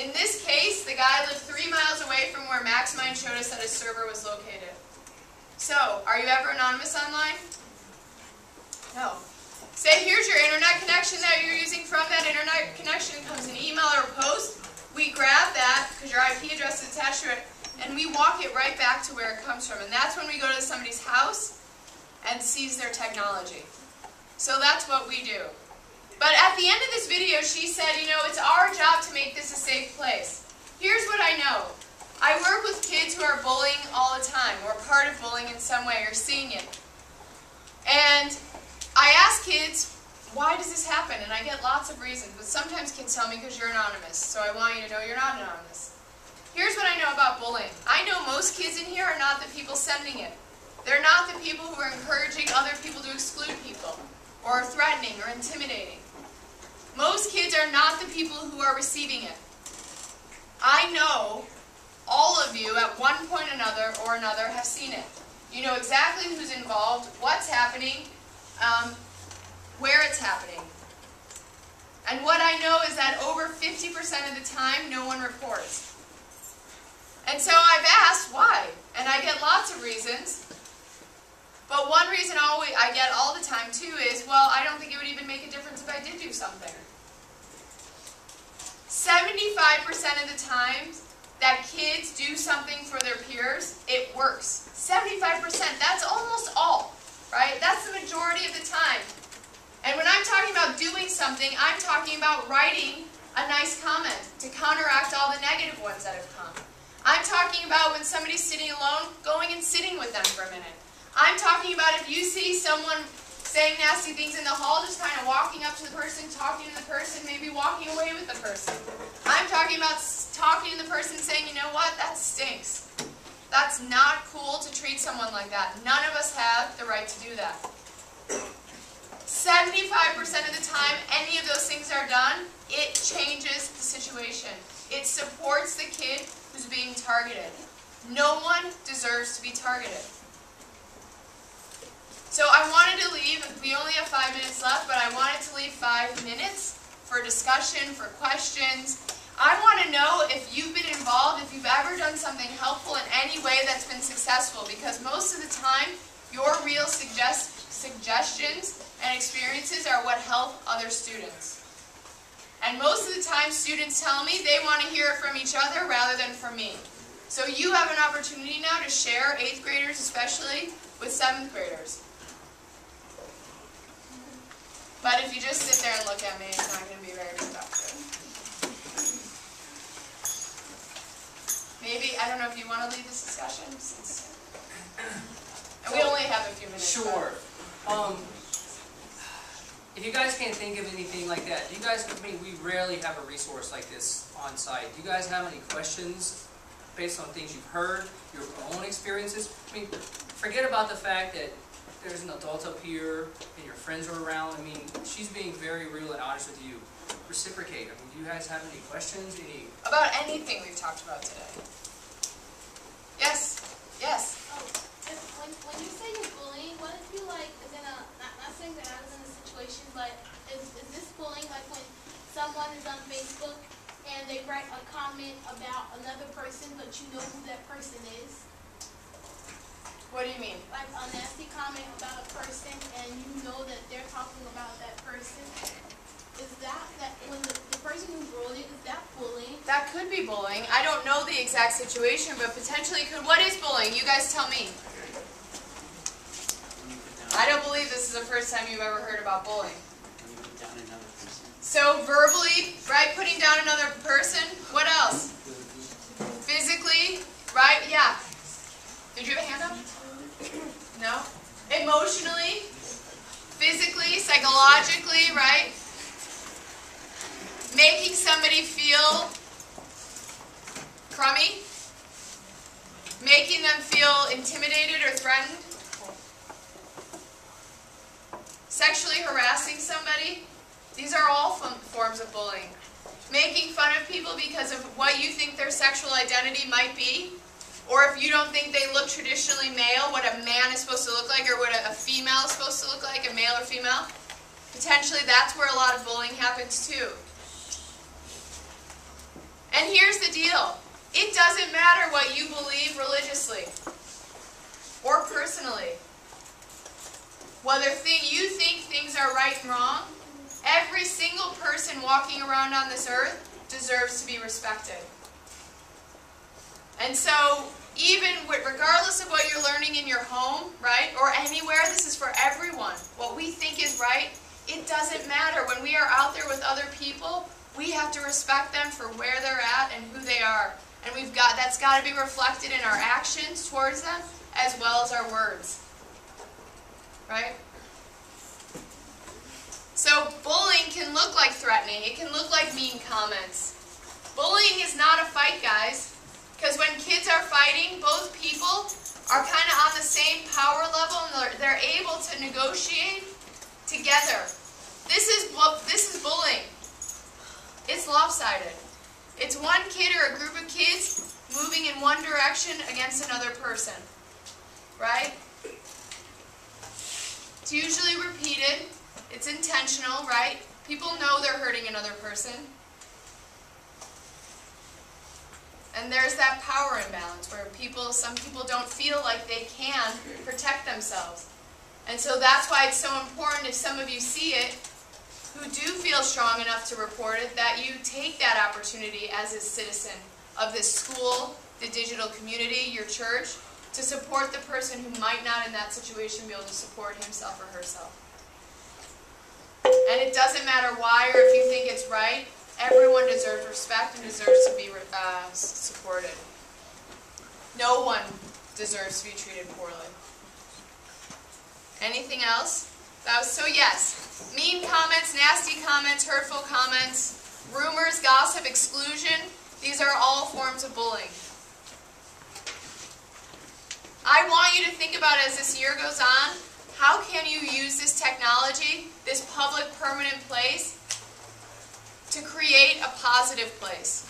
In this case, the guy lived 3 miles away from where Maxmind showed us that his server was located. So, are you ever anonymous online? No. Say here's your internet connection that you're using. From that internet connection comes an email or a post. We grab that, because your IP address is attached to it, and we walk it right back to where it comes from. And that's when we go to somebody's house and seize their technology. So that's what we do. But at the end of this video, she said, you know, it's our job to make this a safe place. Here's what I know. I work with kids who are bullying all the time, or part of bullying in some way, or seeing it. And I ask kids, why does this happen? And I get lots of reasons, but sometimes kids tell me because you're anonymous, so I want you to know you're not anonymous. Here's what I know about bullying. I know most kids in here are not the people sending it. They're not the people who are encouraging other people to exclude people, or threatening, or intimidating. Most kids are not the people who are receiving it. I know all of you at one point or another have seen it. You know exactly who's involved, what's happening, where it's happening. And what I know is that over 50% of the time, no one reports. And so I've asked why, and I get lots of reasons. But one reason I get all the time too is, well, I don't think it would even make a difference if I did do something. 75% of the times that kids do something for their peers, it works. 75%, that's almost all, right? That's the majority of the time. And when I'm talking about doing something, I'm talking about writing a nice comment to counteract all the negative ones that have come. I'm talking about when somebody's sitting alone, going and sitting with them for a minute. I'm talking about if you see someone saying nasty things in the hall, just kind of walking up to the person, talking to the person, maybe walking away with the person. I'm talking about talking to the person saying, you know what, that stinks. That's not cool to treat someone like that. None of us have the right to do that. 75% of the time any of those things are done, it changes the situation. It supports the kid who's being targeted. No one deserves to be targeted. So I wanted to leave, we only have 5 minutes left, but I wanted to leave 5 minutes for discussion, for questions. I want to know if you've been involved, if you've ever done something helpful in any way that's been successful, because most of the time, your real suggestions and experiences are what help other students. And most of the time, students tell me they want to hear it from each other rather than from me. So you have an opportunity now to share, 8th graders especially, with 7th graders. But if you just sit there and look at me, it's not going to be very productive. Maybe, I don't know if you want to lead this discussion, since, and we only have a few minutes. Sure. If you guys can't think of anything like that, do you guys, I mean, we rarely have a resource like this on site. Do you guys have any questions based on things you've heard, your own experiences? I mean, forget about the fact that there's an adult up here and your friends are around. I mean, she's being very real and honest with you. Reciprocate. I mean, do you guys have any questions? About anything we've talked about today? Yes? Yes? Oh, when you say you're bullying, what if you like, is in a, not saying that I was in a situation, but is this bullying like when someone is on Facebook and they write a comment about another person, but you know who that person is? What do you mean? Like a nasty comment about a person and you know that they're talking about that person. Is that when the person who wrote it, is that bullying? That could be bullying. I don't know the exact situation, but potentially could. What is bullying? You guys tell me. I don't believe this is the first time you've ever heard about bullying. So verbally, right, putting down another person. What else? Physically, right? Yeah. Did you have a hand up? No? Emotionally, physically, psychologically, right? Making somebody feel crummy. Making them feel intimidated or threatened. Sexually harassing somebody. These are all forms of bullying. Making fun of people because of what you think their sexual identity might be. Or if you don't think they look traditionally male, what a man is supposed to look like, or what a female is supposed to look like, a male or female. Potentially that's where a lot of bullying happens too. And here's the deal. It doesn't matter what you believe religiously or personally. Whether you think things are right and wrong, every single person walking around on this earth deserves to be respected. And so, regardless of what you're learning in your home, right, or anywhere, this is for everyone. What we think is right, it doesn't matter. When we are out there with other people, we have to respect them for where they're at and who they are. And that's got to be reflected in our actions towards them as well as our words. Right? So bullying can look like threatening. It can look like mean comments. Bullying is not a fight, guys. Because when kids are fighting, both people are kind of on the same power level and they're able to negotiate together. This is bullying. It's lopsided. It's one kid or a group of kids moving in one direction against another person. Right? It's usually repeated. It's intentional, right? People know they're hurting another person. And there's that power imbalance where some people don't feel like they can protect themselves. And so that's why it's so important, if some of you see it, who do feel strong enough to report it, that you take that opportunity as a citizen of this school, the digital community, your church, to support the person who might not in that situation be able to support himself or herself. And it doesn't matter why or if you think it's right, everyone deserves respect and deserves to be supported. No one deserves to be treated poorly. Anything else? So yes, mean comments, nasty comments, hurtful comments, rumors, gossip, exclusion, these are all forms of bullying. I want you to think about, as this year goes on, how can you use this technology, this public permanent place, to create a positive place?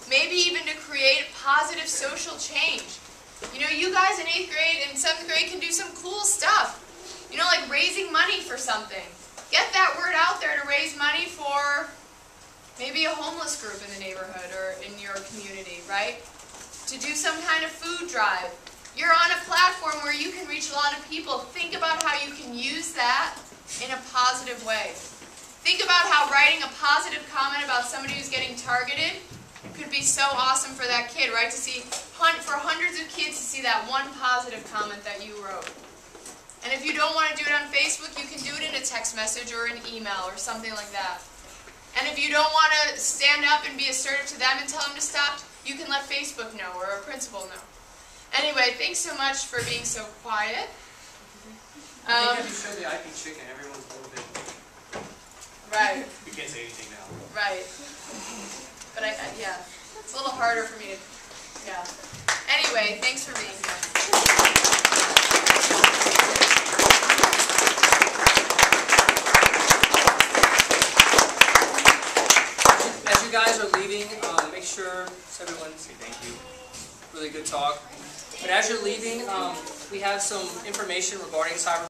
Maybe even to create positive social change. You know, you guys in 8th grade and 7th grade can do some cool stuff. You know, like raising money for something. Get that word out there to raise money for maybe a homeless group in the neighborhood or in your community, right? To do some kind of food drive. You're on a platform where you can reach a lot of people. Think about how you can use that in a positive way. Think about how writing a positive comment about somebody who's getting targeted could be so awesome for that kid, right? For hundreds of kids to see that one positive comment that you wrote. And if you don't want to do it on Facebook, you can do it in a text message or an email or something like that. And if you don't want to stand up and be assertive to them and tell them to stop, you can let Facebook know or a principal know. Anyway, thanks so much for being so quiet. I think if you show the IP chicken, everyone's a little bit... Right. You can't say anything now. Right. But yeah, it's a little harder for me to, yeah. Anyway, thanks for being here. As you guys are leaving, make sure everyone say thank you. Really good talk. But as you're leaving, we have some information regarding cyber.